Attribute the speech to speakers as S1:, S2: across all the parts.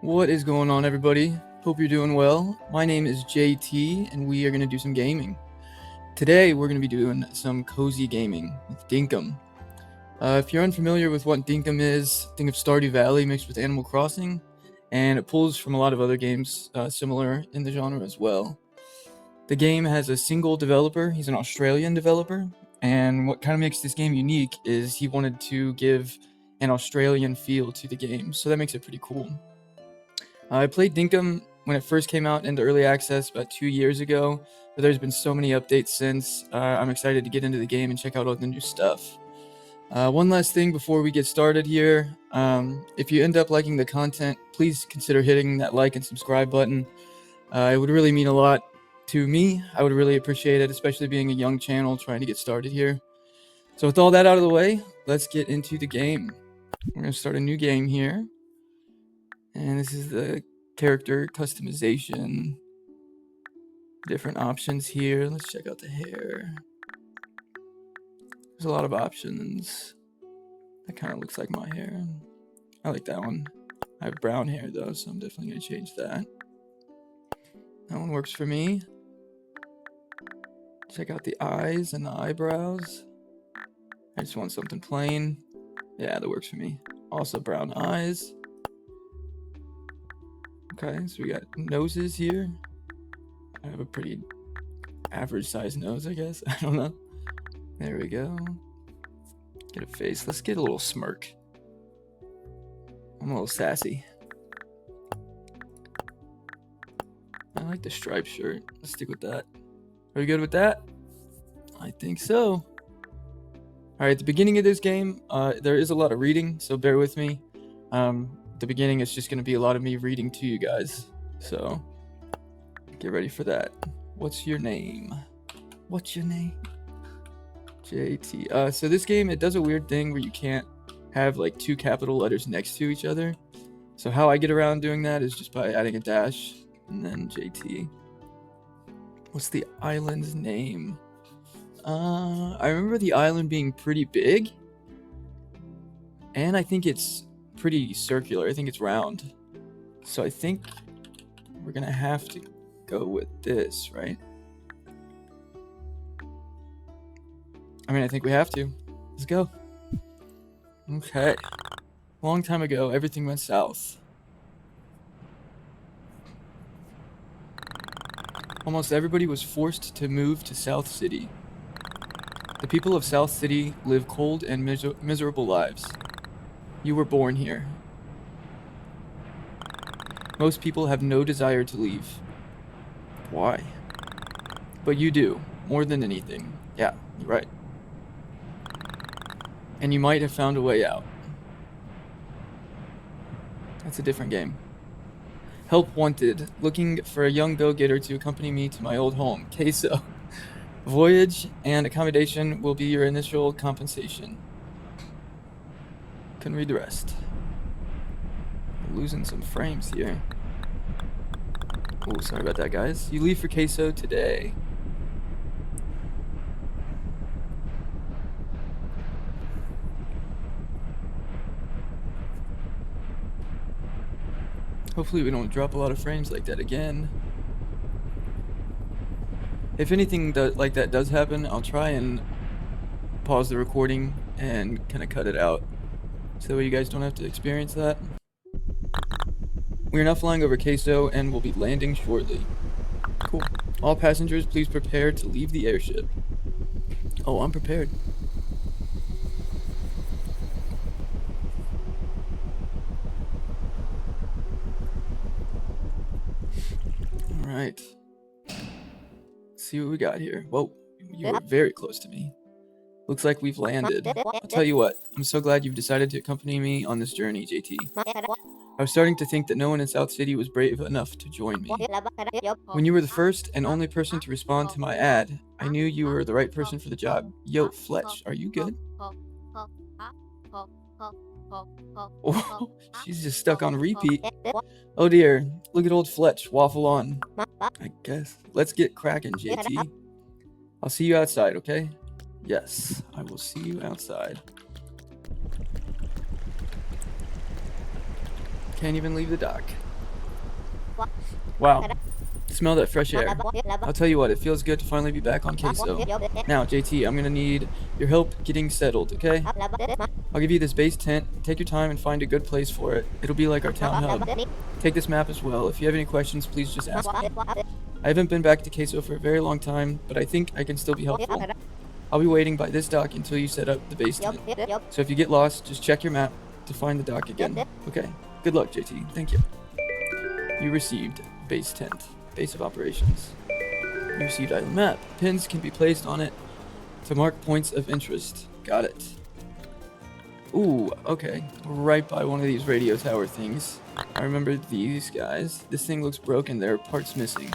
S1: What is going on, everybody? Hope you're doing well. My name is JT, and we are going to do some gaming. Today, we're going to be doing some cozy gaming with Dinkum. If you're unfamiliar with what Dinkum is, think of Stardew Valley mixed with Animal Crossing, and it pulls from a lot of other games similar in the genre as well. The game has a single developer. He's an Australian developer, and what kind of makes this game unique is he wanted to give an Australian feel to the game, so that makes it pretty cool. I played Dinkum when it first came out into early access about 2 years ago, but there's been so many updates since. I'm excited to get into the game and check out all the new stuff. One last thing before we get started here. If you end up liking the content, please consider hitting that like and subscribe button. It would really mean a lot to me. I would really appreciate it, especially being a young channel trying to get started here. So with all that out of the way, let's get into the game. We're going to start a new game here. And this is the character customization. Different options here. Let's check out the hair. There's a lot of options. That kind of looks like my hair. I like that one. I have brown hair though, so I'm definitely going to change that. That one works for me. Check out the eyes and the eyebrows. I just want something plain. Yeah, that works for me. Also brown eyes. Okay, so we got noses here. I have a pretty average sized nose, I guess. I don't know. There we go. Get a face. Let's get a little smirk. I'm a little sassy. I like the striped shirt. Let's stick with that. Are we good with that? I think so. Alright, at the beginning of this game, there is a lot of reading, so bear with me. At the beginning, it's just going to be a lot of me reading to you guys. So, get ready for that. What's your name? What's your name? JT. So this game, it does a weird thing where you can't have like two capital letters next to each other. So how I get around doing that is just by adding a dash and then JT. What's the island's name? I remember the island being pretty big. And I think it's pretty circular. I think it's round. So I think we're gonna have to go with this, right? I mean, I think we have to. Let's go. Okay. Long time ago, everything went south. Almost everybody was forced to move to South City. The people of South City live cold and miserable lives. You were born here. Most people have no desire to leave. Why? But you do, more than anything. Yeah, you're right. And you might have found a way out. That's a different game. Help wanted. Looking for a young go-getter to accompany me to my old home, Queso. Voyage and accommodation will be your initial compensation. Can read the rest. I'm losing some frames here. Oh, sorry about that, guys. You leave for Queso today. Hopefully we don't drop a lot of frames like that again. If anything like that does happen, I'll try and pause the recording and kind of cut it out, so that way you guys don't have to experience that. We are now flying over Queso and will be landing shortly. Cool. All passengers, please prepare to leave the airship. Oh, I'm prepared. Alright. See what we got here. Whoa, you are very close to me. Looks like we've landed. I'll tell you what, I'm so glad you've decided to accompany me on this journey, JT. I was starting to think that no one in South City was brave enough to join me. When you were the first and only person to respond to my ad, I knew you were the right person for the job. Yo, Fletch, are you good? Oh, she's just stuck on repeat. Oh dear, look at old Fletch, waffle on. I guess. Let's get cracking, JT. I'll see you outside, okay? Yes, I will see you outside. Can't even leave the dock. Wow. Smell that fresh air. I'll tell you what, it feels good to finally be back on queso. Now, JT, I'm gonna need your help getting settled, okay? I'll give you this base tent. Take your time and find a good place for it. It'll be like our town hub. Take this map as well. If you have any questions, please just ask me. I haven't been back to queso for a very long time, but I think I can still be helpful. I'll be waiting by this dock until you set up the base tent. So if you get lost, just check your map to find the dock again. Okay. Good luck, JT. Thank you. You received base tent. Base of operations. You received island map. Pins can be placed on it to mark points of interest. Got it. Ooh, okay. Right by one of these radio tower things. I remember these guys. This thing looks broken. There are parts missing.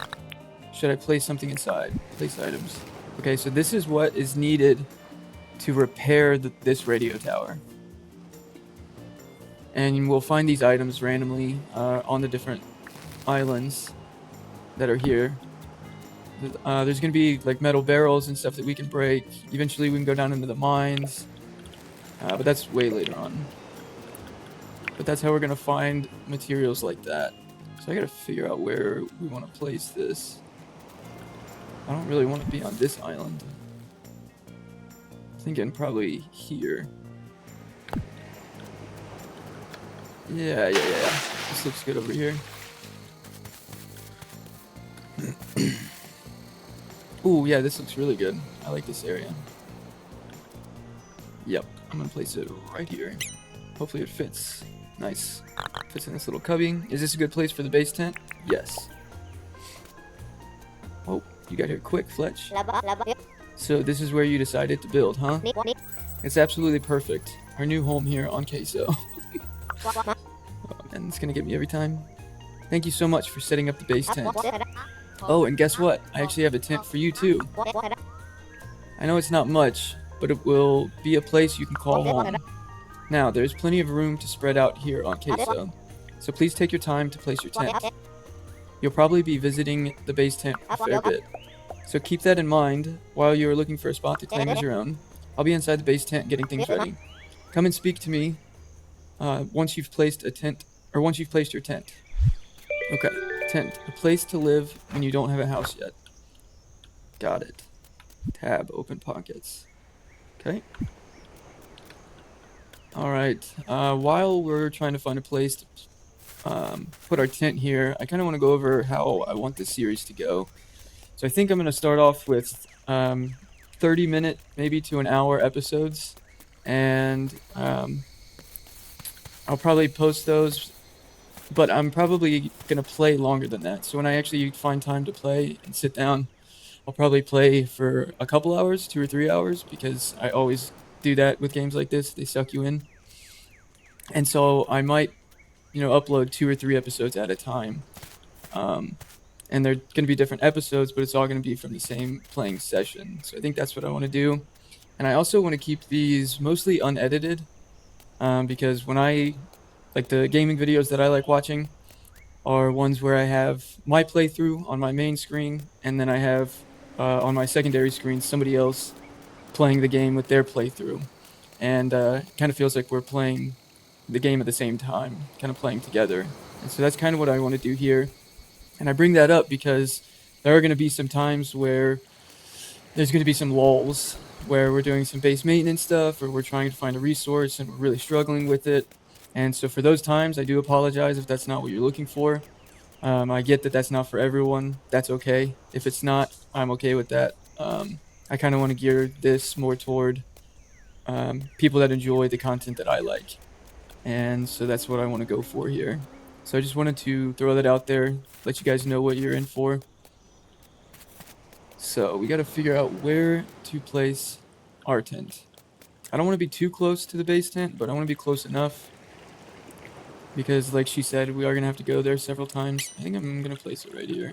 S1: Should I place something inside? Place items. Okay, so this is what is needed to repair this radio tower. And we'll find these items randomly on the different islands that are here. There's going to be like metal barrels and stuff that we can break. Eventually we can go down into the mines. But that's way later on. But that's how we're going to find materials like that. So I got to figure out where we want to place this. I don't really want to be on this island. I'm thinking probably here. Yeah. This looks good over here. Ooh, yeah, this looks really good. I like this area. Yep, I'm gonna place it right here. Hopefully it fits. Nice. Fits in this little cubby. Is this a good place for the base tent? Yes. Oh, you got here quick, Fletch. So this is where you decided to build, huh? It's absolutely perfect. Our new home here on Queso. Oh, man, it's gonna get me every time. Thank you so much for setting up the base tent. Oh, and guess what? I actually have a tent for you too. I know it's not much, but it will be a place you can call home. Now, there's plenty of room to spread out here on Queso, so please take your time to place your tent. You'll probably be visiting the base tent a fair bit, so keep that in mind while you're looking for a spot to claim as your own. I'll be inside the base tent getting things ready. Come and speak to me once you've placed your tent. Okay, tent. A place to live when you don't have a house yet. Got it. Tab, open pockets. Okay. Alright, while we're trying to find a place to put our tent here, I kind of want to go over how I want this series to go. So I think I'm going to start off with 30-minute, maybe to an hour episodes, and I'll probably post those, but I'm probably going to play longer than that. So when I actually find time to play and sit down, I'll probably play for a couple hours, 2 or 3 hours, because I always do that with games like this. They suck you in. And so I might, upload 2 or 3 episodes at a time. And they're going to be different episodes, but it's all going to be from the same playing session. So I think that's what I want to do. And I also want to keep these mostly unedited, because when the gaming videos that I like watching are ones where I have my playthrough on my main screen, and then I have on my secondary screen somebody else playing the game with their playthrough. And it kind of feels like we're playing the game at the same time, kind of playing together. And so that's kind of what I want to do here. And I bring that up because there are going to be some times where there's going to be some lulls where we're doing some base maintenance stuff, or we're trying to find a resource and we're really struggling with it. And so for those times, I do apologize if that's not what you're looking for. I get that that's not for everyone. That's okay. If it's not, I'm okay with that. I kind of want to gear this more toward people that enjoy the content that I like. And so that's what I want to go for here. So I just wanted to throw that out there, let you guys know what you're in for. So we got to figure out where to place our tent. I don't want to be too close to the base tent, but I want to be close enough. Because like she said, we are going to have to go there several times. I think I'm going to place it right here.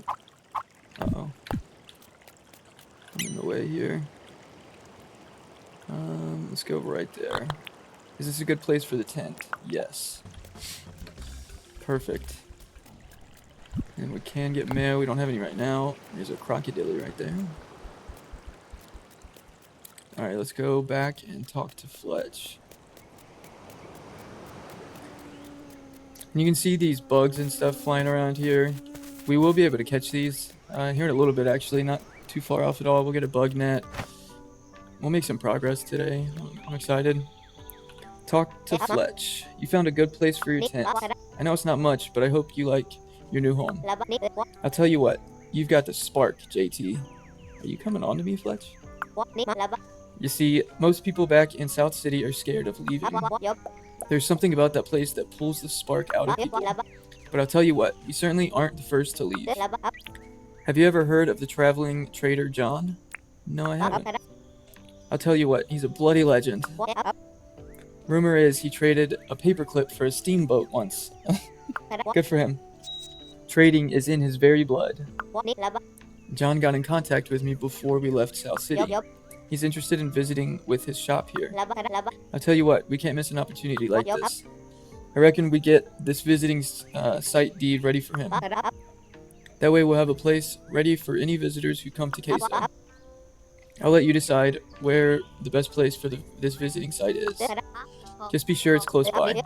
S1: Uh-oh. I'm in the way here. Let's go right there. Is this a good place for the tent? Yes. Perfect. And we can get mail. We don't have any right now. There's a crocodile right there. Alright, let's go back and talk to Fletch. And you can see these bugs and stuff flying around here. We will be able to catch these here in a little bit, actually. Not too far off at all. We'll get a bug net. We'll make some progress today. I'm excited. Talk to Fletch. You found a good place for your tent. I know it's not much, but I hope you like your new home. I'll tell you what. You've got the spark, JT. Are you coming on to me, Fletch? You see, most people back in South City are scared of leaving. There's something about that place that pulls the spark out of people. But I'll tell you what, you certainly aren't the first to leave. Have you ever heard of the traveling trader John? No, I haven't. I'll tell you what, he's a bloody legend. Rumor is he traded a paperclip for a steamboat once. Good for him. Trading is in his very blood. John got in contact with me before we left South City. He's interested in visiting with his shop here. I'll tell you what, we can't miss an opportunity like this. I reckon we get this visiting site deed ready for him. That way we'll have a place ready for any visitors who come to Queso. I'll let you decide where the best place for this visiting site is. Just be sure it's close by.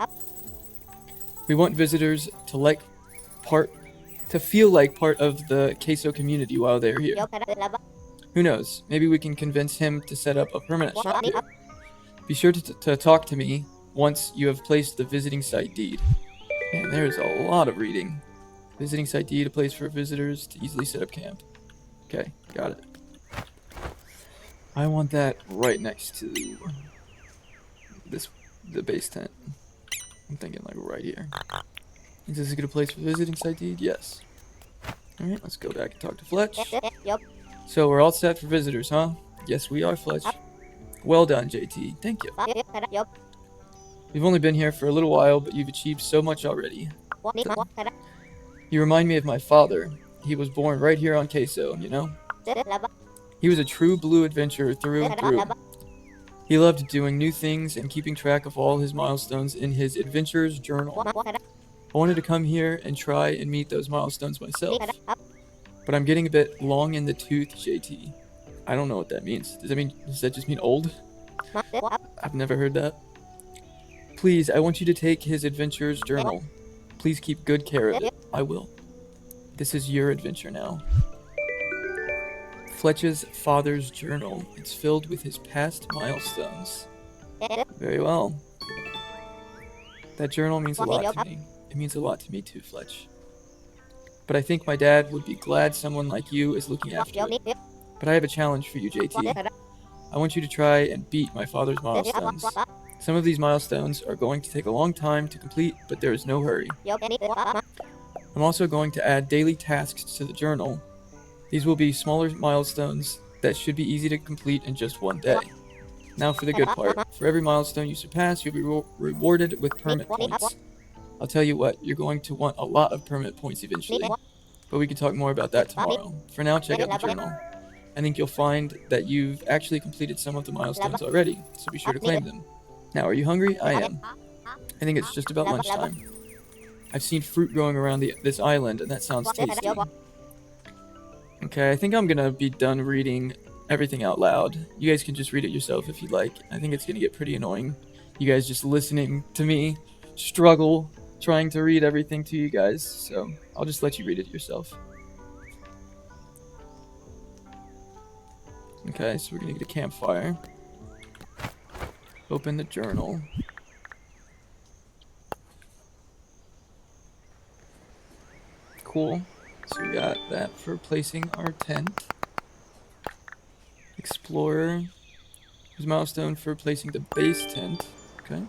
S1: We want visitors to feel like part of the Queso community while they're here. Who knows, maybe we can convince him to set up a permanent shop here. Be sure to talk to me once you have placed the visiting site deed. Man, there's a lot of reading. Visiting site deed, a place for visitors to easily set up camp. Okay, got it. I want that right next to the base tent. I'm thinking like right here. Is this a good place for visiting site deed? Yes. Alright, let's go back and talk to Fletch. So we're all set for visitors, huh? Yes, we are, Fletch. Well done, JT. Thank you. We've only been here for a little while, but you've achieved so much already. You remind me of my father. He was born right here on Queso, you know? He was a true blue adventurer through and through. He loved doing new things and keeping track of all his milestones in his adventurer's journal. I wanted to come here and try and meet those milestones myself. But I'm getting a bit long in the tooth, JT. I don't know what that means. Does that just mean old? I've never heard that. Please, I want you to take his adventurer's journal. Please keep good care of it. I will. This is your adventure now. Fletch's father's journal. It's filled with his past milestones. Very well. That journal means a lot to me. It means a lot to me too, Fletch. But I think my dad would be glad someone like you is looking after it. But I have a challenge for you, JT. I want you to try and beat my father's milestones. Some of these milestones are going to take a long time to complete, but there is no hurry. I'm also going to add daily tasks to the journal. These will be smaller milestones that should be easy to complete in just one day. Now for the good part. For every milestone you surpass, you'll be rewarded with permit points. I'll tell you what, you're going to want a lot of permit points eventually. But we can talk more about that tomorrow. For now, check out the journal. I think you'll find that you've actually completed some of the milestones already, so be sure to claim them. Now, are you hungry? I am. I think it's just about lunchtime. I've seen fruit growing around this island, and that sounds tasty. Okay, I think I'm gonna be done reading everything out loud. You guys can just read it yourself if you'd like. I think it's gonna get pretty annoying. You guys just listening to me struggle trying to read everything to you guys, so I'll just let you read it yourself. Okay, so we're gonna get a campfire. Open the journal. Cool. So we got that for placing our tent. Explorer. There's a milestone for placing the base tent. Okay.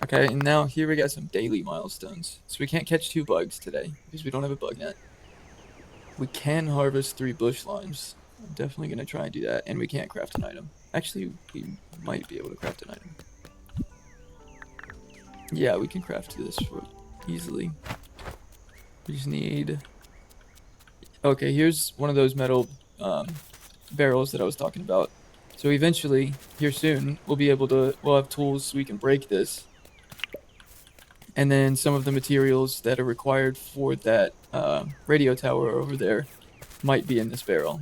S1: Okay, and now here we got some daily milestones. So we can't catch 2 bugs today because we don't have a bug net. We can harvest 3 bush limes. I'm definitely going to try and do that. And we can't craft an item. Actually, we might be able to craft an item. Yeah, we can craft this easily. We just need... Okay, here's one of those metal barrels that I was talking about. So eventually, here soon, we'll have tools so we can break this. And then some of the materials that are required for that radio tower over there might be in this barrel.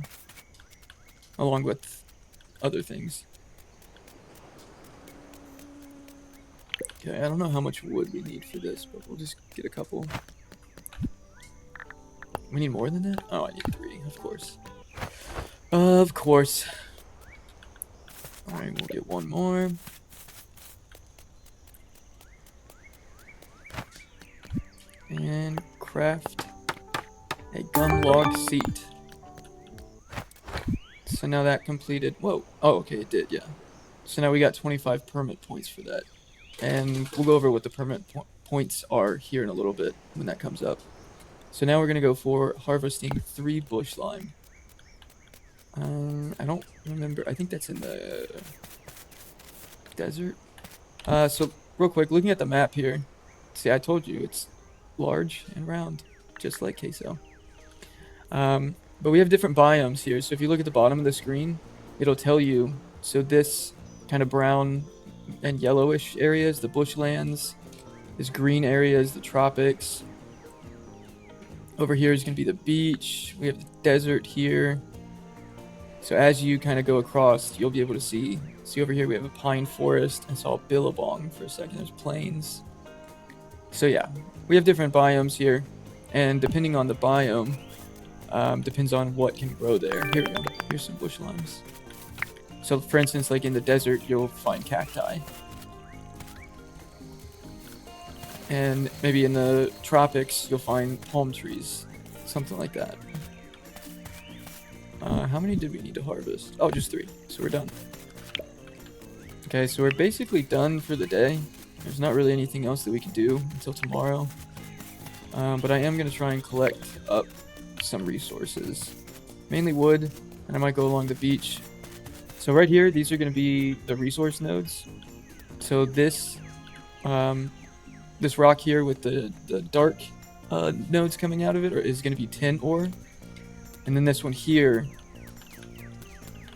S1: Along with other things. Okay, I don't know how much wood we need for this, but we'll just get a couple. We need more than that? Oh, I need 3, of course. Of course. Alright, we'll get 1 more. And craft a gun log seat. So now that completed. Whoa. Oh, okay, it did, yeah. So now we got 25 permit points for that. And we'll go over what the permit points are here in a little bit when that comes up. So now we're going to go for harvesting 3 bush lime. I don't remember. I think that's in the desert. So real quick, looking at the map here. See, I told you it's large and round, just like queso. But we have different biomes here. So if you look at the bottom of the screen, it'll tell you. So this kind of brown and yellowish areas, the bushlands. This green area is the tropics. Over here is going to be the beach. We have the desert here. So as you kind of go across, you'll be able to see. See over here we have a pine forest. I saw billabong for a second. There's plains. So yeah, we have different biomes here. And depending on the biome, depends on what can grow there. Here we go. Here's some bush limes. So for instance, like in the desert, you'll find cacti. And maybe in the tropics, you'll find palm trees. Something like that. How many did we need to harvest? Oh, just 3. So we're done. Okay, so we're basically done for the day. There's not really anything else that we can do until tomorrow. But I am going to try and collect up some resources. Mainly wood, and I might go along the beach. So right here, these are going to be the resource nodes. So this this rock here with the dark nodes coming out of it is going to be tin ore. And then this one here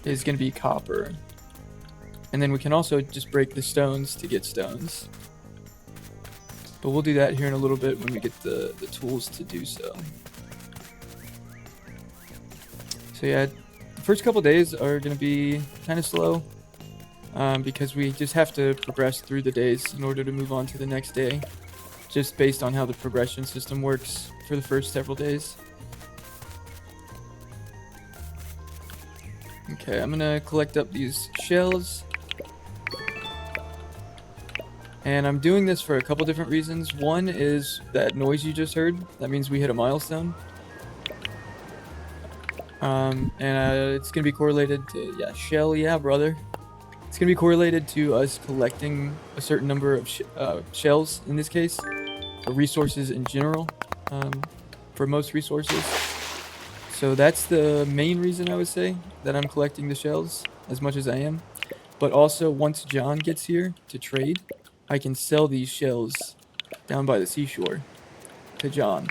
S1: is going to be copper. And then we can also just break the stones to get stones. But we'll do that here in a little bit when we get the tools to do so. So yeah, the first couple days are going to be kind of slow. Because we just have to progress through the days in order to move on to the next day. Just based on how the progression system works for the first several days. Okay, I'm gonna collect up these shells. And I'm doing this for a couple different reasons. One is that noise you just heard. That means we hit a milestone. It's gonna be correlated to, yeah, shell, yeah, brother. It's gonna be correlated to us collecting a certain number of shells, in this case, or resources in general, for most resources. So that's the main reason I would say that I'm collecting the shells as much as I am. But also, once John gets here to trade, I can sell these shells down by the seashore to John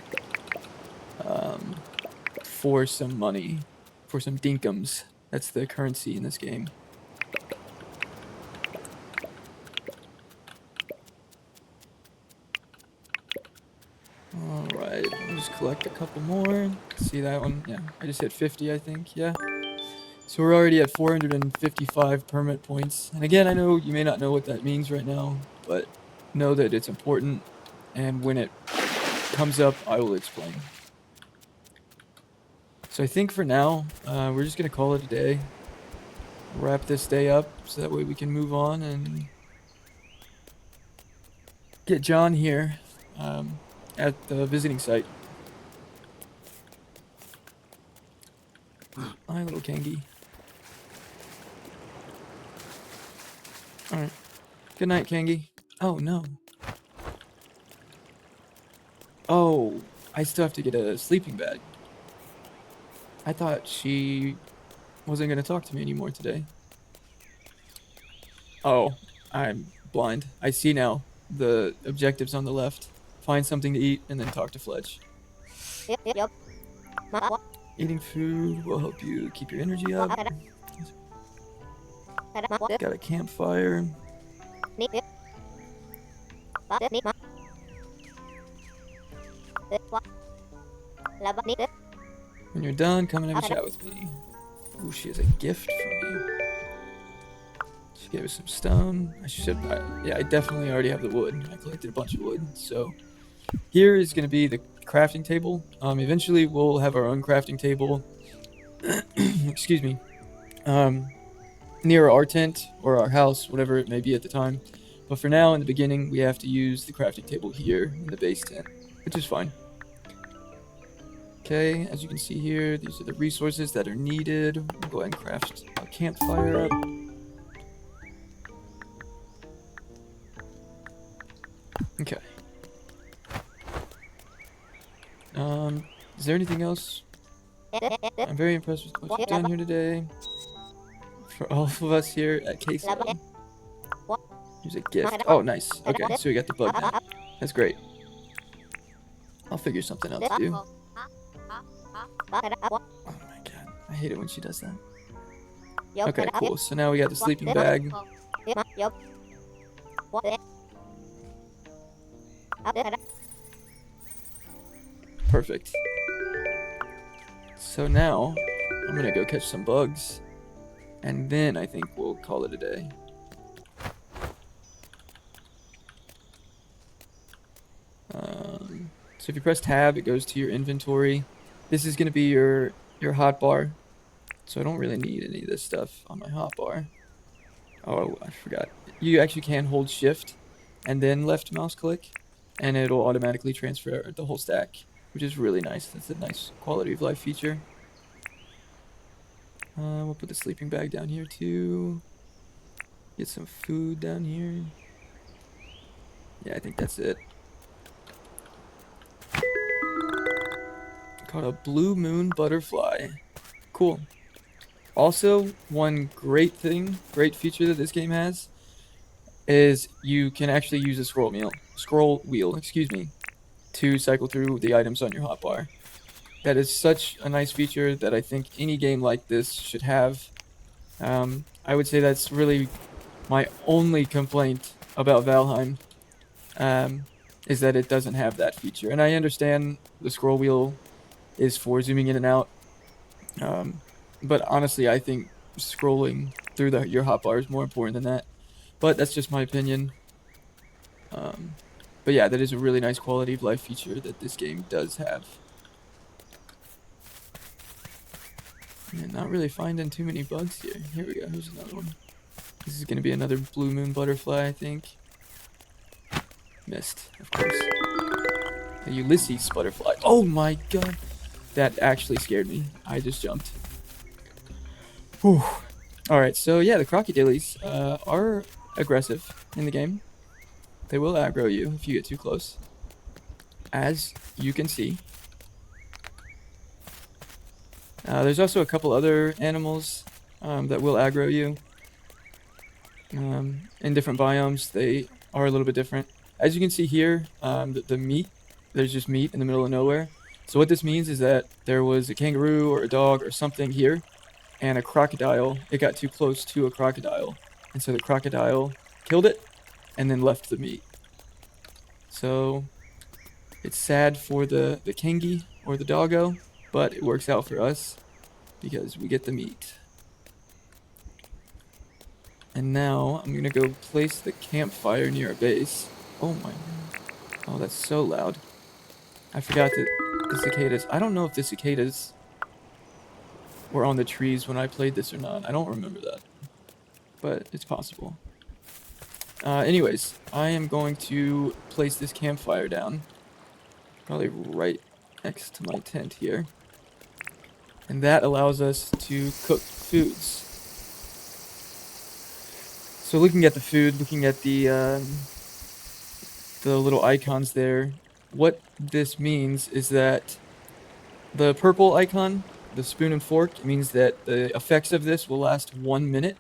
S1: for some money, for some dinkums. That's the currency in this game. Alright, I'll just collect a couple more. See that one? Yeah, I just hit 50, I think. Yeah. So we're already at 455 permit points. And again, I know you may not know what that means right now, but know that it's important. And when it comes up, I will explain. So I think for now, we're just going to call it a day. Wrap this day up so that way we can move on and get John here. At the visiting site. Hi, little Kangi. Alright. Good night, Kangi. Oh, no. Oh, I still have to get a sleeping bag. I thought she wasn't going to talk to me anymore today. Oh, I'm blind. I see now. The objectives on the left. Find something to eat, and then talk to Fletch.
S2: Yep.
S1: Eating food will help you keep your energy up. Got a campfire. When you're done, come and have a chat with me. Ooh, she has a gift for me. She gave us some stone. I definitely already have the wood. I collected a bunch of wood, so... Here is going to be the crafting table. Eventually we'll have our own crafting table. Excuse me. Near our tent or our house, whatever it may be at the time. But for now, in the beginning, we have to use the crafting table here in the base tent, which is fine. Okay, as you can see here, these are the resources that are needed. We'll go ahead and craft a campfire up. Okay. Is there anything else? I'm very impressed with what you've done here today. For all of us here at Queso. Here's a gift. Oh, nice. Okay, so we got the bug net. That's great. I'll figure something out to do. Oh my god, I hate it when she does that. Okay, cool. So now we got the sleeping bag. Perfect. So now, I'm gonna go catch some bugs. And then I think we'll call it a day. So if you press tab, it goes to your inventory. This is gonna be your hotbar. So I don't really need any of this stuff on my hotbar. Oh, I forgot. You actually can hold shift and then left mouse click, and it'll automatically transfer the whole stack, which is really nice. That's a nice quality of life feature. We'll put the sleeping bag down here too. Get some food down here. Yeah, I think that's it. Called a blue moon butterfly. Cool. Also, one great feature that this game has is you can actually use a scroll wheel, excuse me, to cycle through the items on your hotbar. That is such a nice feature that I think any game like this should have. I would say that's really my only complaint about Valheim, is that it doesn't have that feature. And I understand the scroll wheel is for zooming in and out, but honestly, I think scrolling through your hotbar is more important than that. But that's just my opinion. But yeah, that is a really nice quality of life feature that this game does have. And not really finding too many bugs here. Here we go, here's another one. This is going to be another blue moon butterfly, I think. Missed, of course. A Ulysses butterfly. Oh my god! That actually scared me. I just jumped. Whew. Alright, so yeah, the crocodiles are aggressive in the game. They will aggro you if you get too close, as you can see. There's also a couple other animals that will aggro you. In different biomes, they are a little bit different. As you can see here, the meat, there's just meat in the middle of nowhere. So what this means is that there was a kangaroo or a dog or something here, and a crocodile, it got too close to a crocodile. And so the crocodile killed it, and then left the meat. So it's sad for the kangi or the doggo, but it works out for us because we get the meat. And now I'm gonna go place the campfire near our base. Oh my god. Oh, that's so loud. I forgot that the cicadas. I don't know if the cicadas were on the trees when I played this or not. I don't remember that. But it's possible. Anyways, I am going to place this campfire down. Probably right next to my tent here. And that allows us to cook foods. So looking at the food, looking at the little icons there, what this means is that the purple icon, the spoon and fork, means that the effects of this will last 1 minute.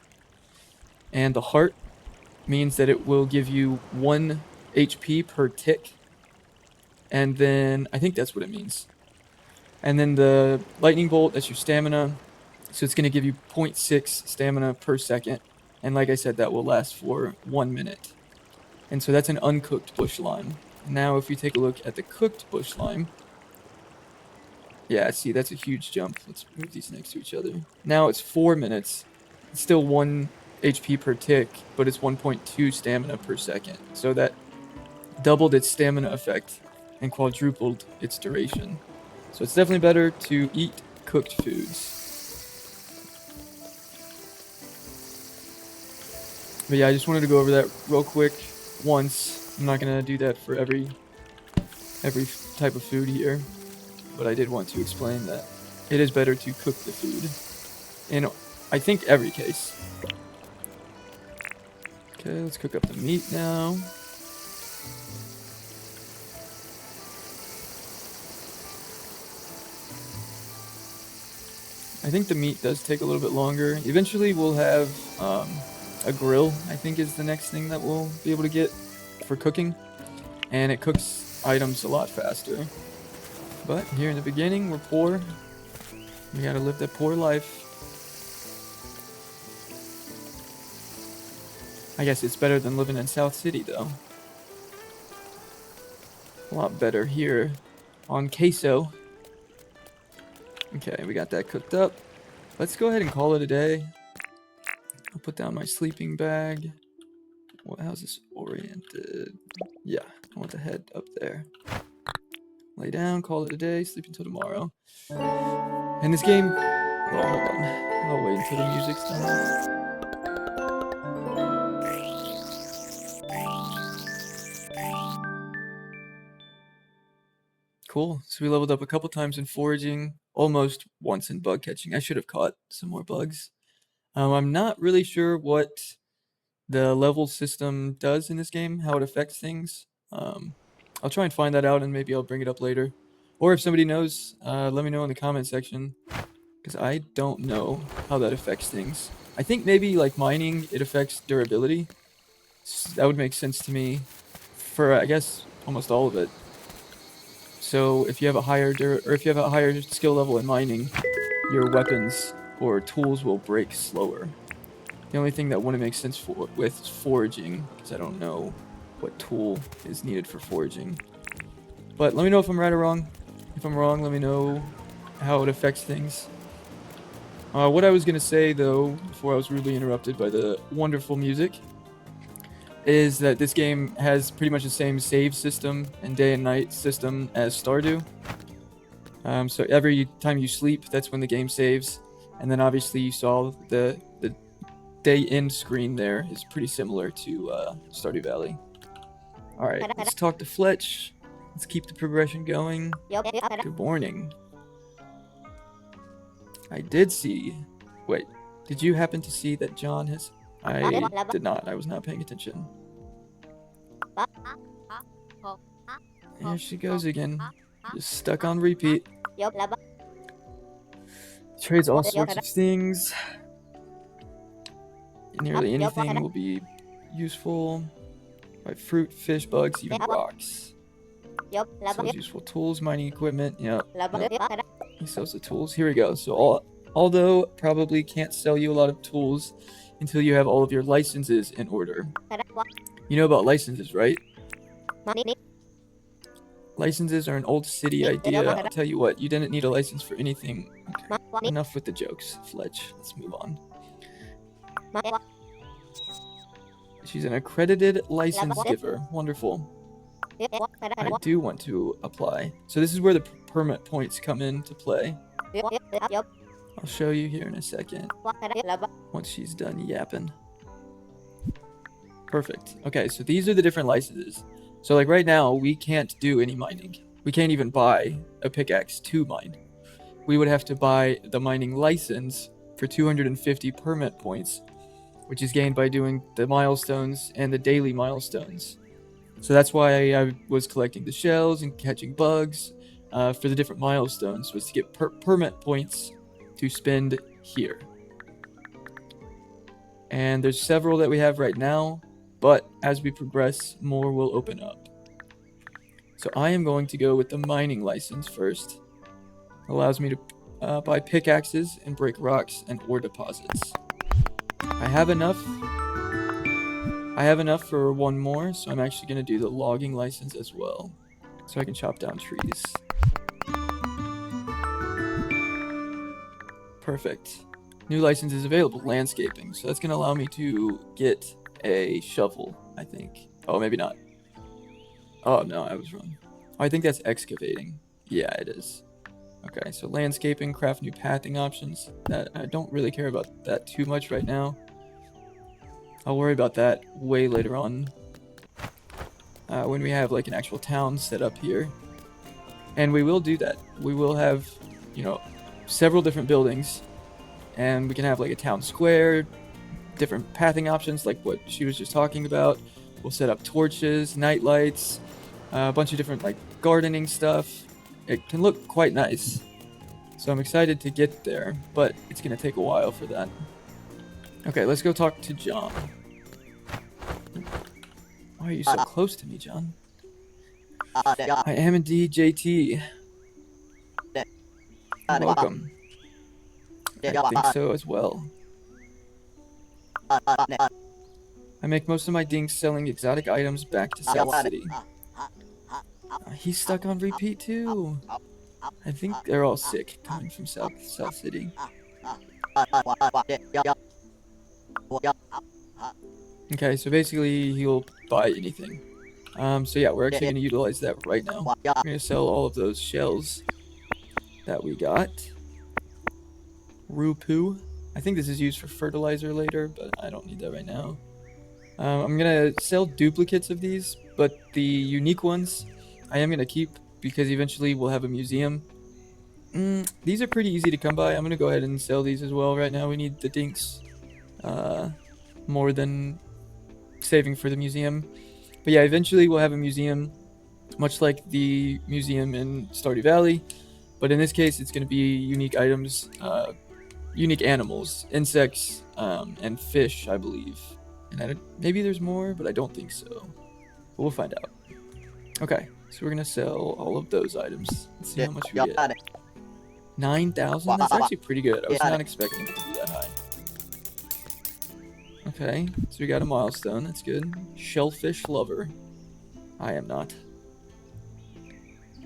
S1: And the heart means that it will give you 1 HP per tick. And then, I think that's what it means. And then the lightning bolt, that's your stamina. So it's going to give you 0.6 stamina per second. And like I said, that will last for 1 minute. And so that's an uncooked bush lime. Now if you take a look at the cooked bush lime, yeah, see, that's a huge jump. Let's move these next to each other. Now it's 4 minutes. It's still 1 HP per tick, but it's 1.2 stamina per second. So that doubled its stamina effect and quadrupled its duration. So it's definitely better to eat cooked foods. But yeah, I just wanted to go over that real quick once. I'm not gonna do that for every type of food here, but I did want to explain that it is better to cook the food in, I think, every case. Okay, let's cook up the meat now. I think the meat does take a little bit longer. Eventually we'll have a grill, I think, is the next thing that we'll be able to get for cooking. And it cooks items a lot faster. But here in the beginning, we're poor. We gotta live that poor life. I guess it's better than living in South City, though. A lot better here on Queso. Okay, we got that cooked up. Let's go ahead and call it a day. I'll put down my sleeping bag. Well, how's this oriented? Yeah, I want the head up there. Lay down, call it a day, sleep until tomorrow. And this game... Oh, hold on. I'll wait until the music's done. Cool. So we leveled up a couple times in foraging, almost once in bug catching. I should have caught some more bugs. I'm not really sure what the level system does in this game, how it affects things. I'll try and find that out and maybe I'll bring it up later. Or if somebody knows, let me know in the comment section, because I don't know how that affects things. I think maybe like mining, it affects durability. That would make sense to me for, I guess, almost all of it. So if you have a higher skill level in mining, your weapons or tools will break slower. The only thing that wouldn't make sense with foraging, because I don't know what tool is needed for foraging. But let me know if I'm right or wrong. If I'm wrong, let me know how it affects things. What I was going to say, though, before I was rudely interrupted by the wonderful music, is that this game has pretty much the same save system and day and night system as Stardew. So every time you sleep, that's when the game saves. And then obviously you saw the day end screen there is pretty similar to Stardew Valley. Alright, let's talk to Fletch. Let's keep the progression going. Good morning. I did see... Wait, did you happen to see that John has... I did not. I was not paying attention. There she goes again. Just stuck on repeat. Trades all sorts of things. Nearly anything will be useful. Like fruit, fish, bugs, even rocks. Sells useful tools, mining equipment. Yep. He sells the tools. Here we go. So although probably can't sell you a lot of tools until you have all of your licenses in order. You know about licenses, right? Licenses are an old city idea. I'll tell you what, you didn't need a license for anything. Okay. Enough with the jokes, Fletch. Let's move on. She's an accredited license giver. Wonderful. I do want to apply. So this is where the permit points come into play. I'll show you here in a second. Once she's done yapping. Perfect. Okay, so these are the different licenses. So like right now, we can't do any mining. We can't even buy a pickaxe to mine. We would have to buy the mining license for 250 permit points, which is gained by doing the milestones and the daily milestones. So that's why I was collecting the shells and catching bugs for the different milestones, was to get permit points to spend here. And there's several that we have right now, but as we progress, more will open up. So I am going to go with the mining license first. It allows me to buy pickaxes and break rocks and ore deposits. I have enough for one more, so I'm actually going to do the logging license as well, so I can chop down trees. Perfect. New license is available, landscaping. So that's going to allow me to get a shovel, I think. Oh, maybe not. Oh, no, I was wrong. I think that's excavating. Yeah, it is. Okay, so landscaping, craft new pathing options. That I don't really care about that too much right now. I'll worry about that way later on when we have like an actual town set up here. And we will do that. We will have, you know, several different buildings, and we can have like a town square, different pathing options like what she was just talking about. We'll set up torches, night lights, a bunch of different like gardening stuff. It can look quite nice. So I'm excited to get there, but it's going to take a while for that. Okay, let's go talk to John. Why are you so close to me, John? I am indeed JT. Welcome. I think so as well. I make most of my dinks selling exotic items back to South City. He's stuck on repeat too. I think they're all sick coming from South City. Okay, so basically he'll buy anything. So yeah, we're actually going to utilize that right now. We're going to sell all of those shells that we got. Rupu. I think this is used for fertilizer later, but I don't need that right now. I'm going to sell duplicates of these, but the unique ones I am going to keep because eventually we'll have a museum. These are pretty easy to come by. I'm going to go ahead and sell these as well. Right now we need the dinks more than saving for the museum. But yeah, eventually we'll have a museum, much like the museum in Stardew Valley. But in this case, it's going to be unique items, unique animals, insects, and fish, I believe. And maybe there's more, but I don't think so. But we'll find out. Okay, so we're going to sell all of those items. Let's see how much we get. 9,000? That's actually pretty good. I was not expecting it to be that high. Okay, so we got a milestone. That's good. Shellfish lover. I am not.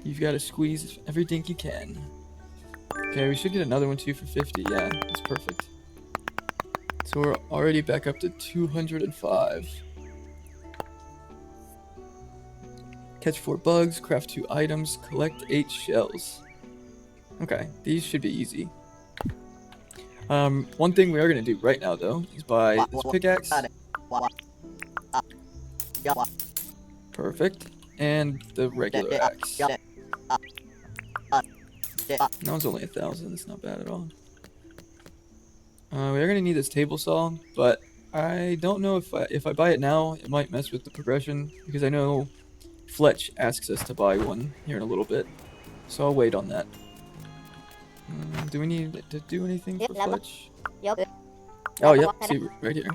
S1: You've got to squeeze every dink you can. Okay, we should get another one too for 50. Yeah, that's perfect. So we're already back up to 205. Catch 4 bugs, craft 2 items, collect 8 shells. Okay, these should be easy. One thing we are going to do right now, though, is buy this pickaxe. Perfect. And the regular axe. That one's only 1,000. It's not bad at all. We are going to need this table saw, but I don't know if I buy it now, it might mess with the progression, because I know Fletch asks us to buy one here in a little bit. So I'll wait on that. Do we need to do anything for Fletch? Oh, yep. See, right here.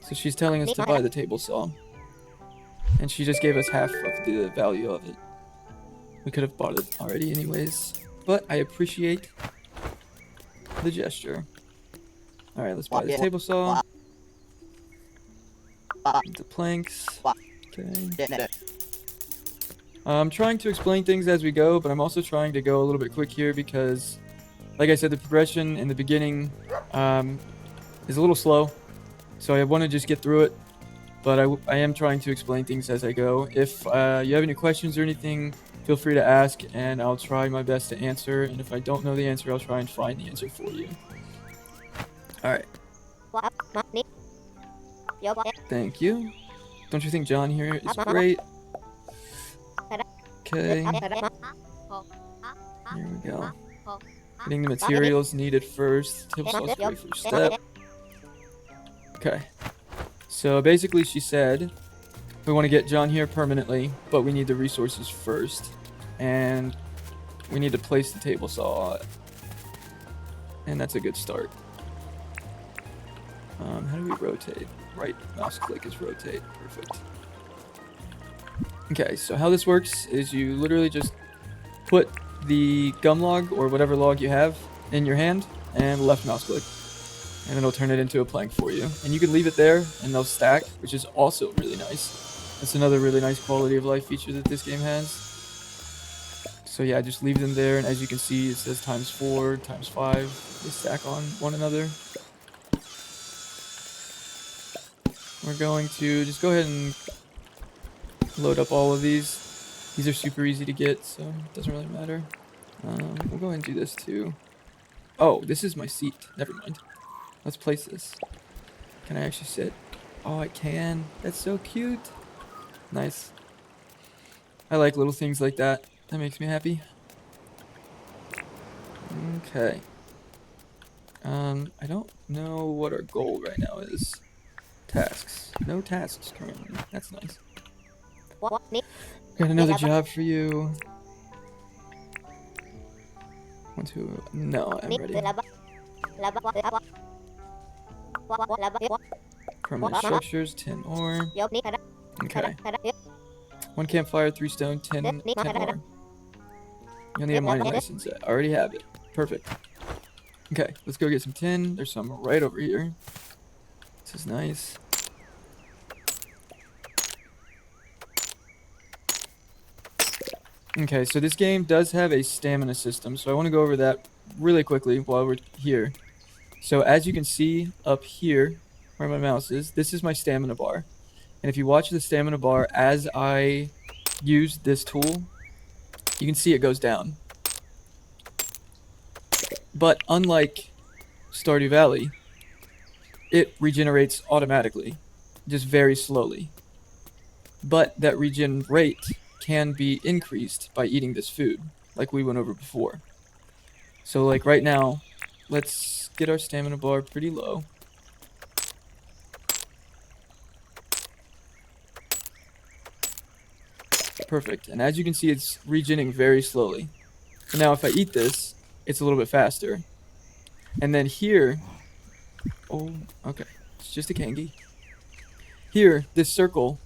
S1: So she's telling us to buy the table saw. And she just gave us half of the value of it. We could have bought it already anyways. But I appreciate the gesture. Alright, let's buy the table saw. The planks. Okay. I'm trying to explain things as we go, but I'm also trying to go a little bit quick here because, like I said, the progression in the beginning is a little slow. So I want to just get through it, but I am trying to explain things as I go. If you have any questions or anything, feel free to ask, and I'll try my best to answer. And if I don't know the answer, I'll try and find the answer for you. Alright. Thank you. Don't you think John here is great? Okay. Here we go. Getting the materials needed first. Table saw is great first step. Okay. So basically she said we want to get John here permanently, but we need the resources first. And we need to place the table saw. And that's a good start. How do we rotate? Right mouse click is rotate. Perfect. Okay, so how this works is you literally just put the gum log or whatever log you have in your hand and left mouse click. And it'll turn it into a plank for you. And you can leave it there and they'll stack, which is also really nice. That's another really nice quality of life feature that this game has. So yeah, just leave them there, and as you can see it says ×4, ×5. They stack on one another. We're going to just go ahead and load up all of these. These are super easy to get, so it doesn't really matter. We'll go ahead and do this too. Oh, this is my seat. Never mind. Let's place this. Can I actually sit? Oh, I can. That's so cute. Nice. I like little things like that. That makes me happy. Okay. I don't know what our goal right now is. Tasks. No tasks currently. That's nice. Got another job for you. 1, 2. No, I'm ready. Permanent structures, 10 ore. Okay. 1 campfire, 3 stone, 10 ore. You'll need a mining license. I already have it. Perfect. Okay, let's go get some tin. There's some right over here. This is nice. Okay, so this game does have a stamina system, so I want to go over that really quickly while we're here. So as you can see up here, where my mouse is, this is my stamina bar. And if you watch the stamina bar as I use this tool, you can see it goes down. But unlike Stardew Valley, it regenerates automatically, just very slowly. But that regen rate can be increased by eating this food, like we went over before. So like right now, let's get our stamina bar pretty low. Perfect. And as you can see, it's regenerating very slowly. So now if I eat this, it's a little bit faster. And then here, oh, okay, it's just a kangi. Here, this circle,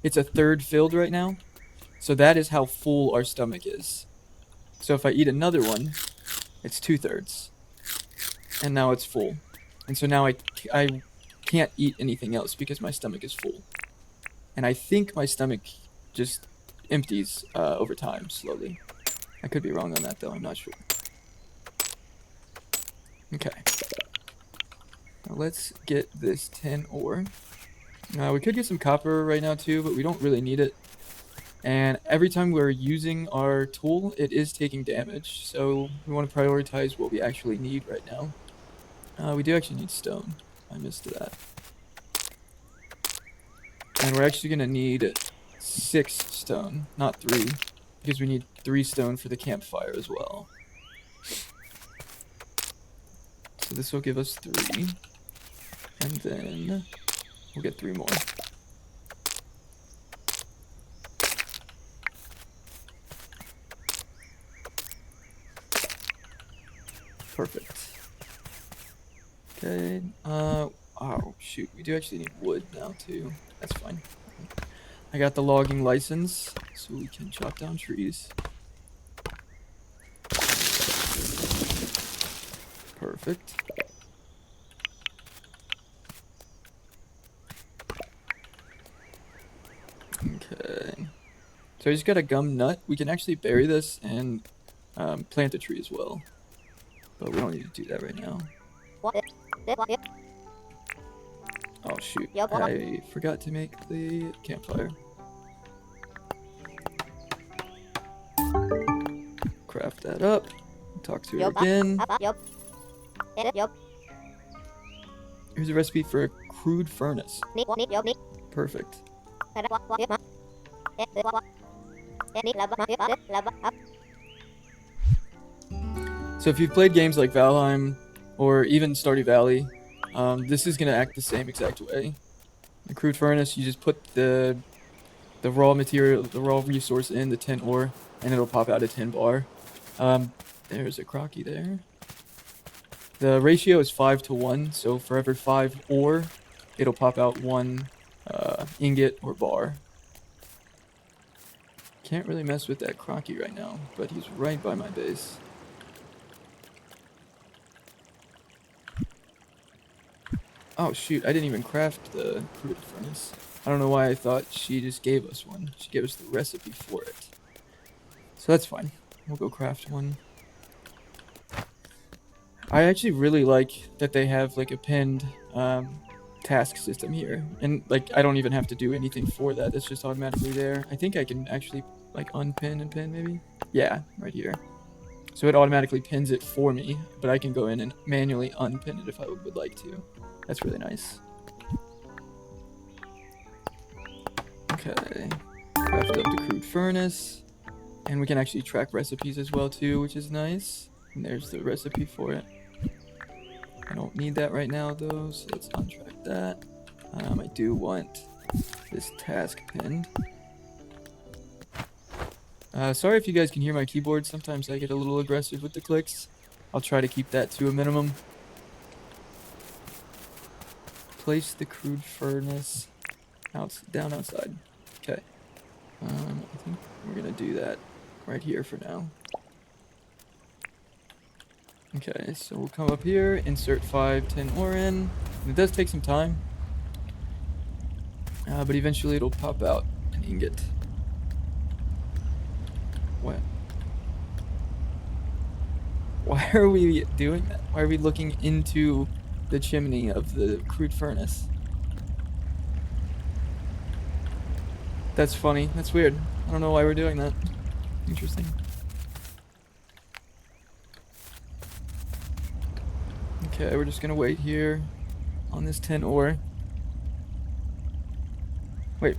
S1: it's a third filled right now. So that is how full our stomach is. So if I eat another one, it's 2/3. And now it's full. And so now I can't eat anything else because my stomach is full. And I think my stomach just empties over time, slowly. I could be wrong on that, though. I'm not sure. Okay. Now let's get this tin ore. We could get some copper right now, too, but we don't really need it. And every time we're using our tool, it is taking damage. So we want to prioritize what we actually need right now. We do actually need stone. I missed that. And we're actually going to need 6 stone, not 3. Because we need 3 stone for the campfire as well. So this will give us 3. And then we'll get 3 more. Perfect. Okay. Oh, shoot. We do actually need wood now, too. That's fine. I got the logging license, so we can chop down trees. Perfect. Okay. So I just got a gum nut. We can actually bury this and plant a tree as well. But we don't need to do that right now. Oh shoot, I forgot to make the campfire. Craft that up. Talk to her again. Here's a recipe for a crude furnace. Perfect. So if you've played games like Valheim or even Stardew Valley, this is going to act the same exact way. The crude furnace, you just put the raw material, the raw resource in the tin ore, and it'll pop out a tin bar. There's a crocky there. The ratio is 5:1, so for every 5 ore, it'll pop out 1 ingot or bar. Can't really mess with that crocky right now, but he's right by my base. Oh shoot, I didn't even craft the crude furnace. I don't know why I thought she just gave us one. She gave us the recipe for it. So that's fine. We'll go craft one. I actually really like that they have like a pinned task system here. And like I don't even have to do anything for that. It's just automatically there. I think I can actually like unpin and pin maybe? Yeah, right here. So it automatically pins it for me, but I can go in and manually unpin it if I would like to. That's really nice. Okay, craft up the crude furnace. And we can actually track recipes as well too, which is nice. And there's the recipe for it. I don't need that right now though, so let's untrack that. I do want this task pinned. Sorry if you guys can hear my keyboard. Sometimes I get a little aggressive with the clicks. I'll try to keep that to a minimum. Place the crude furnace down outside. Okay. I think we're gonna do that right here for now. Okay, so we'll come up here, insert 5 tin ore in. And it does take some time, but eventually it'll pop out an ingot. What? Why are we doing that? Why are we looking into the chimney of the crude furnace? That's funny. That's weird. I don't know why we're doing that. Interesting. Okay, we're just gonna wait here on this tin ore. Wait,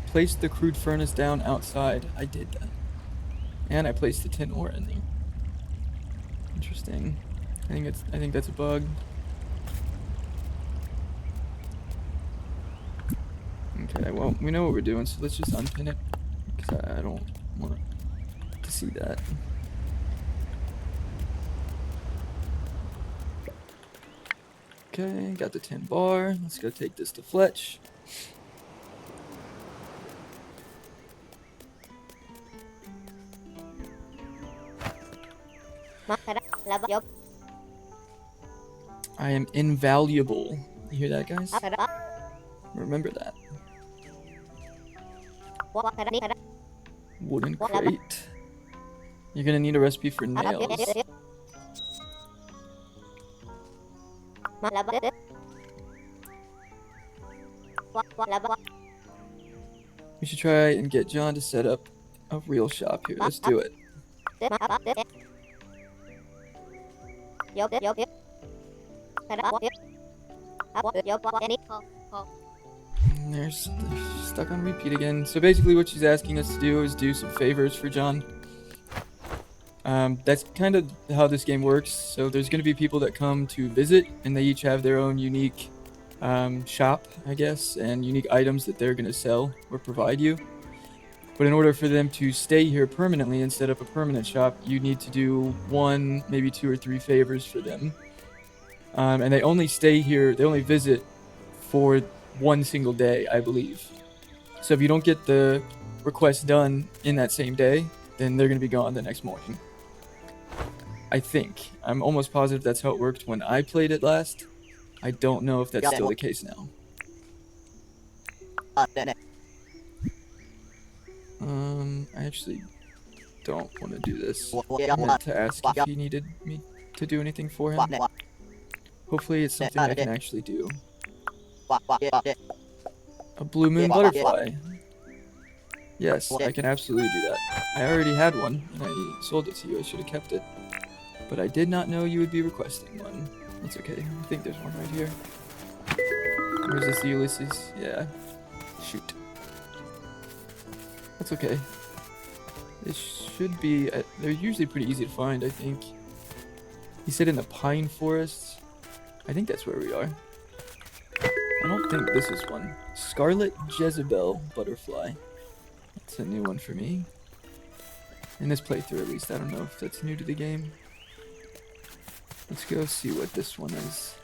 S1: place the crude furnace down outside. I did that. And I placed the tin ore in there. Interesting. I think that's a bug. Okay, well, we know what we're doing, so let's just unpin it. Because I don't want to see that. Okay, got the tin bar. Let's go take this to Fletch. I am invaluable. You hear that, guys? Remember that. Wooden crate. You're gonna need a recipe for nails. We should try and get John to set up a real shop here. Let's do it. And they're stuck on repeat again. So basically what she's asking us to do is do some favors for John. That's kind of how this game works. So there's going to be people that come to visit, and they each have their own unique shop, I guess, and unique items that they're going to sell or provide you. But in order for them to stay here permanently and set up a permanent shop, you need to do 1, maybe 2 or 3 favors for them. And they only stay here, they only visit for 1 single day, I believe. So if you don't get the request done in that same day, then they're going to be gone the next morning. I think. I'm almost positive that's how it worked when I played it last. I don't know if that's still the case now. I actually don't want to do this. I meant to ask if he needed me to do anything for him. Hopefully it's something I can actually do. A blue moon butterfly. Yes, I can absolutely do that. I already had one, and I sold it to you. I should have kept it. But I did not know you would be requesting one. That's okay. I think there's one right here. Where's this, Ulysses? Yeah. Shoot. That's okay. It should be... they're usually pretty easy to find, I think. He said in the pine forests. I think that's where we are. I don't think this is one. Scarlet Jezebel butterfly. That's a new one for me. In this playthrough, at least. I don't know if that's new to the game. Let's go see what this one is.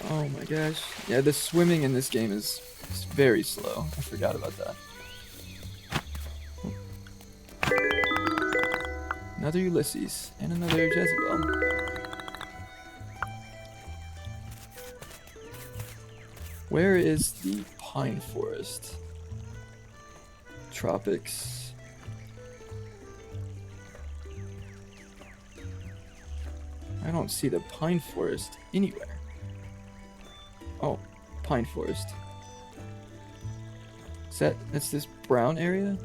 S1: Oh my gosh. Yeah, the swimming in this game is very slow. I forgot about that. Another Ulysses and another Jezebel. Where is the pine forest? Tropics. I don't see the pine forest anywhere. Oh, pine forest. That's this brown area?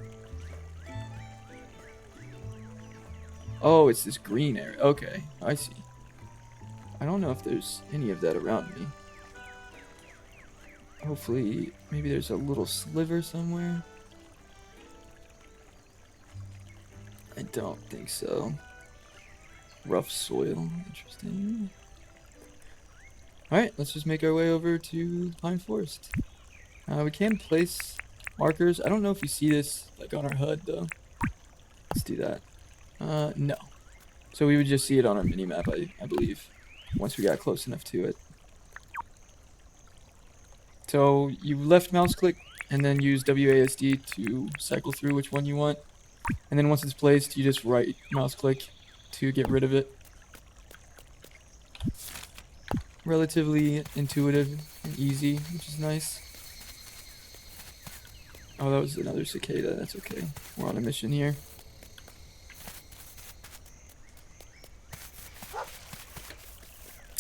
S1: Oh, it's this green area. Okay, I see. I don't know if there's any of that around me. Hopefully, maybe there's a little sliver somewhere. I don't think so. Rough soil. Interesting. Alright, let's just make our way over to the Pine Forest. We can place markers. I don't know if we see this like on our HUD though. Let's do that. No. So we would just see it on our mini-map, I believe, once we got close enough to it. So you left mouse click and then use WASD to cycle through which one you want. And then once it's placed, you just right mouse click to get rid of it. Relatively intuitive and easy, which is nice. Oh, that was another cicada. That's okay. We're on a mission here.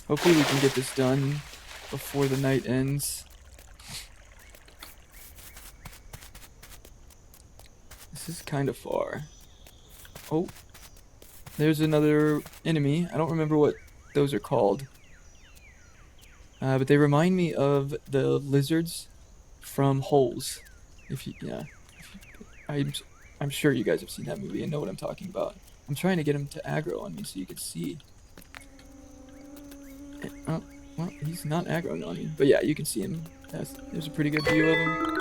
S1: Hopefully we can get this done before the night ends. This is kind of far. Oh, there's another enemy. I don't remember what those are called. But they remind me of the lizards from Holes. I'm sure you guys have seen that movie and know what I'm talking about. I'm trying to get him to aggro on me so you can see. Oh, well, he's not aggroing on me. But yeah, you can see him. There's a pretty good view of him.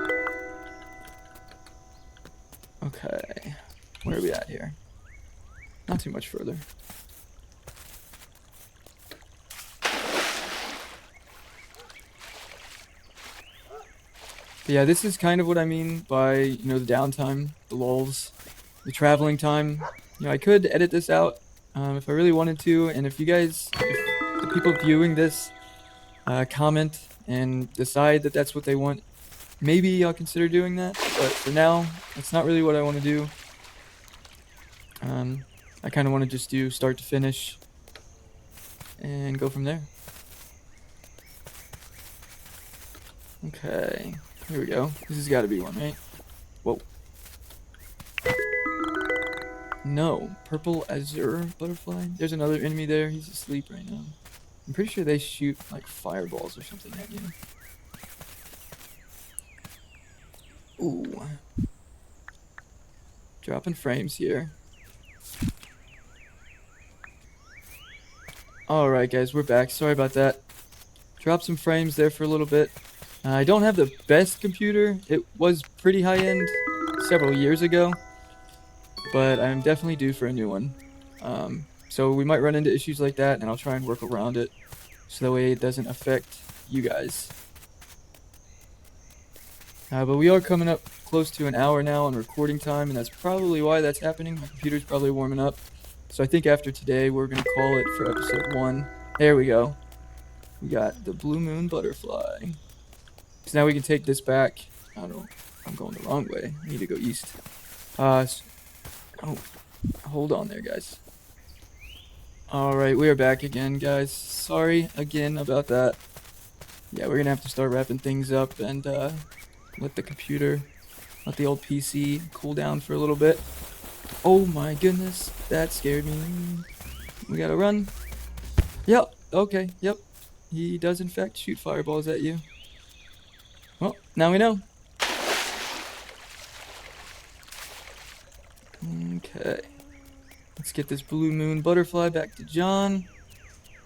S1: Okay. Where are we at here? Not too much further. But yeah, this is kind of what I mean by, the downtime, the lulls, the traveling time. I could edit this out if I really wanted to, and if the people viewing this comment and decide that that's what they want, maybe I'll consider doing that. But for now, that's not really what I want to do. I kind of want to just do start to finish and go from there. Okay. Here we go. This has got to be one, right? Whoa. No. Purple azure butterfly. There's another enemy there. He's asleep right now. I'm pretty sure they shoot like fireballs or something at you. Ooh. Dropping frames here. Alright guys, we're back. Sorry about that. Dropped some frames there for a little bit. I don't have the best computer. It was pretty high-end several years ago, but I'm definitely due for a new one. So we might run into issues like that, and I'll try and work around it so that way it doesn't affect you guys. But we are coming up close to an hour now on recording time, and that's probably why that's happening. My computer's probably warming up. So I think after today, we're going to call it for episode 1. There we go. We got the blue moon butterfly. So now we can take this back. I don't know. I'm going the wrong way. I need to go east. Oh, hold on there, guys. Alright, we are back again, guys. Sorry again about that. Yeah, we're going to have to start wrapping things up and let the old PC cool down for a little bit. Oh my goodness, that scared me. We gotta run. Yep, okay, yep. He does in fact shoot fireballs at you. Well, now we know. Okay. Let's get this blue moon butterfly back to John.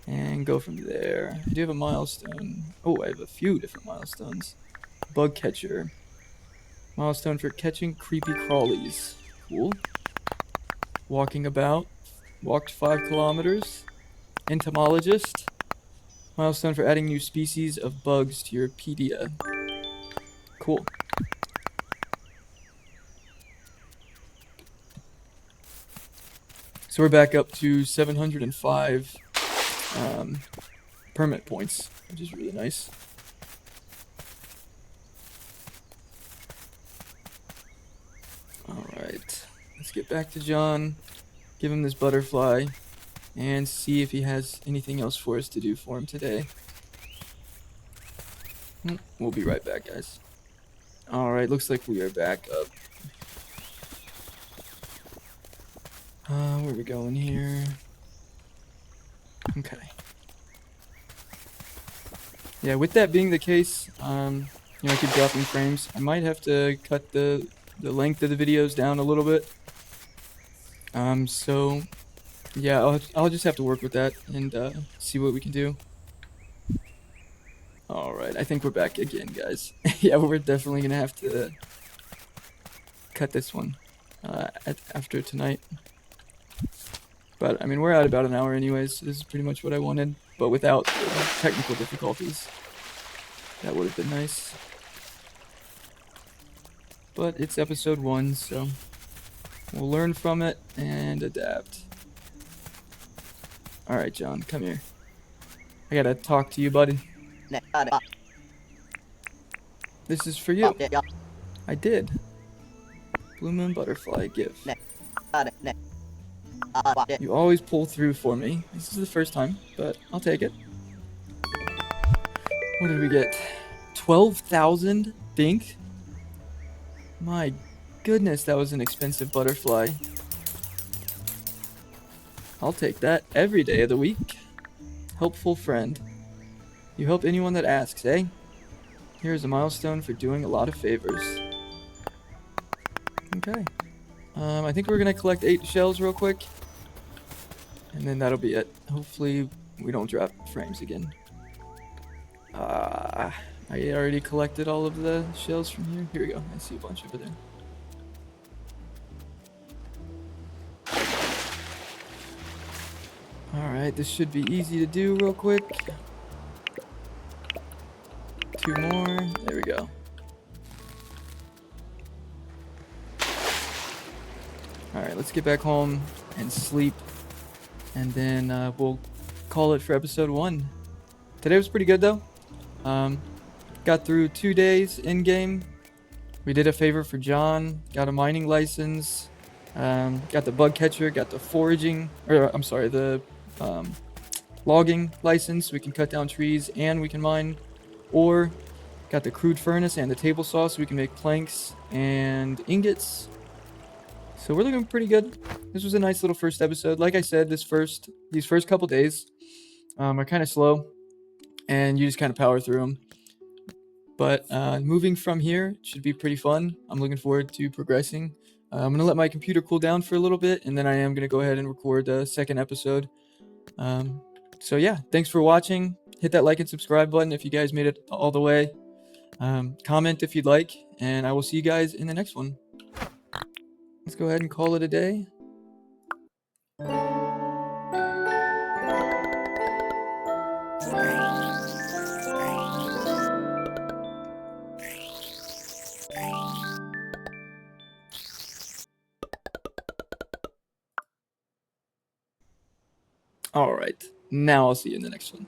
S1: And go from there. I do have a milestone. Oh, I have a few different milestones. Bug catcher. Milestone for catching creepy crawlies. Cool. Walking about. Walked 5 kilometers. Entomologist. Milestone for adding new species of bugs to your pedia. Cool. So we're back up to 705 permit points, which is really nice. Alright, let's get back to John, give him this butterfly, and see if he has anything else for us to do for him today. We'll be right back, guys. Alright, looks like we are back up. Where are we going here? Okay. Yeah, with that being the case, I keep dropping frames. I might have to cut the length of the videos down a little bit. So yeah, I'll just have to work with that and see what we can do. All right, I think we're back again, guys. Yeah, we're definitely gonna have to cut this one after tonight. But I mean, we're at about an hour anyways. So this is pretty much what I wanted, but without the technical difficulties. That would have been nice. But it's episode 1, so we'll learn from it and adapt. Alright, John, come here. I gotta talk to you, buddy. This is for you. I did. Blue Moon Butterfly gift. You always pull through for me. This is the first time, but I'll take it. What did we get? 12,000 Dink? My goodness, that was an expensive butterfly. I'll take that every day of the week. Helpful friend. You help anyone that asks, eh? Here's a milestone for doing a lot of favors. Okay. I think we're gonna collect 8 shells real quick. And then that'll be it. Hopefully we don't drop frames again. I already collected all of the shells from here. Here we go. I see a bunch over there. Alright, this should be easy to do real quick. 2 more. There we go. Alright, let's get back home and sleep. And then we'll call it for episode 1. Today was pretty good though. Got through 2 days in-game. We did a favor for John. Got a mining license. Got the bug catcher. Got the foraging. Or I'm sorry, the logging license. We can cut down trees and we can mine. Or got the crude furnace and the table saw so we can make planks and ingots. So we're looking pretty good. This was a nice little first episode. Like I said, these first couple days are kind of slow, and you just kind of power through them. But moving from here should be pretty fun. I'm looking forward to progressing. I'm going to let my computer cool down for a little bit, and then I am going to go ahead and record the second episode. So yeah, thanks for watching. Hit that like and subscribe button if you guys made it all the way. Comment if you'd like, and I will see you guys in the next one. Let's go ahead and call it a day. All right, now I'll see you in the next one.